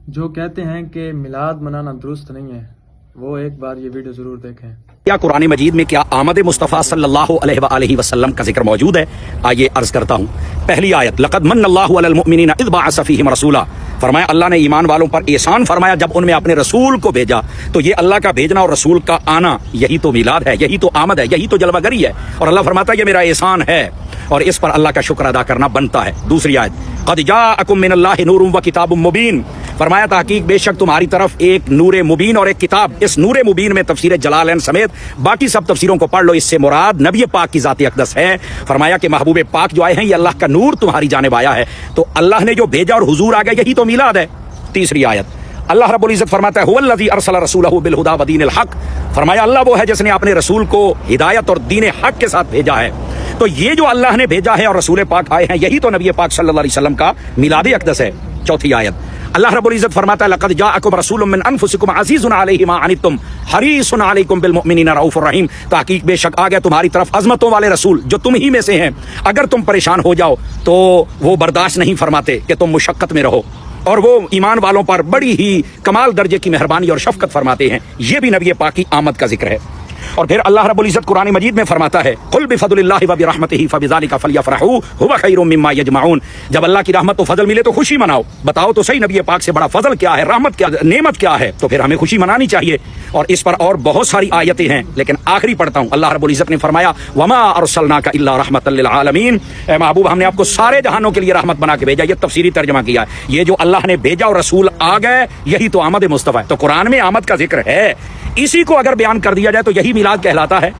جو کہتے ہیں کہ میلاد منانا درست نہیں ہے وہ ایک بار یہ ویڈیو ضرور دیکھیں۔ کیا قرآن مجید میں کیا آمد مصطفیٰ صلی اللہ علیہ وآلہ وسلم کا ذکر موجود ہے؟ آئیے عرض کرتا ہوں۔ پہلی آیت، لقد من اللہ علی المؤمنین اذ بعث فیہم رسولا، فرمایا اللہ نے ایمان والوں پر احسان فرمایا جب ان میں اپنے رسول کو بھیجا۔ تو یہ اللہ کا بھیجنا اور رسول کا آنا، یہی تو میلاد ہے، یہی تو آمد ہے، یہی تو جلوہ گری ہے، اور اللہ فرماتا ہے یہ میرا احسان ہے اور اس پر اللہ کا شکر ادا کرنا بنتا ہے۔ دوسری آیت، قد جاءکم من اللہ نور و کتاب مبین، فرمایا تحقیق بے شک تمہاری طرف ایک نور مبین اور ایک کتاب۔ اس نور مبین میں تفسیر جلالین سمیت باقی سب تفسیروں کو پڑھ لو، اس سے مراد نبی پاک کی ذات اقدس ہے۔ فرمایا کہ محبوب پاک جو آئے ہیں یہ اللہ کا نور تمہاری جانب آیا ہے، تو اللہ نے جو بھیجا اور حضور آ گیا، یہی تو میلاد ہے۔ تیسری آیت، اللہ رب العزت فرماتا ہے هو الذی ارسل رسولہ بالہدی ودین الحق، فرمایا اللہ وہ ہے جس نے اپنے رسول کو ہدایت اور دین حق کے ساتھ بھیجا ہے۔ تو یہ جو اللہ نے بھیجا ہے اور رسول پاک آئے ہیں، یہی تو نبی پاک صلی اللہ علیہ وسلم کا میلاد اقدس ہے۔ چوتھی آیت، اللہ رب العزت فرماتا ہے لقد جاءکم رسول من انفسکم عزیز علیہ ما عنتم حریص علیکم بالمؤمنین رؤوف الرحیم، تحقیق بے شک آ گیا تمہاری طرف عظمتوں والے رسول جو تم ہی میں سے ہیں، اگر تم پریشان ہو جاؤ تو وہ برداشت نہیں فرماتے کہ تم مشقت میں رہو، اور وہ ایمان والوں پر بڑی ہی کمال درجے کی مہربانی اور شفقت فرماتے ہیں۔ یہ بھی نبی پاک کی آمد کا ذکر ہے۔ اور پھر اللہ رب العزت قرآن مجید میں فرماتا ہے قل بفضل اللہ وبرحمتہ فبذلک فلیفرحوا هو خیر مما یجمعون، جب اللہ کی رحمت و فضل ملے تو خوشی مناؤ۔ بتاؤ تو صحیح نبی پاک سے بڑا فضل کیا ہے، رحمت کیا، نعمت کیا ہے، تو پھر ہمیں خوشی منانی چاہیے۔ اور اس پر اور بہت ساری آیتیں ہیں لیکن آخری پڑھتا ہوں۔ اللہ رب العزت نے فرمایا وما ارسلناک الا رحمۃ للعالمین، اے محبوب ہم نے آپ کو سارے جہانوں کے لیے رحمت بنا کے بھیجا۔ یہ تفسیری ترجمہ کیا ہے، یہ جو اللہ نے بھیجا اور رسول آ گئے، یہی تو آمد مصطفیٰ ہے۔ تو قرآن میں آمد کا ذکر ہے، اسی کو اگر بیان کر دیا جائے تو یہی میلاد کہلاتا ہے۔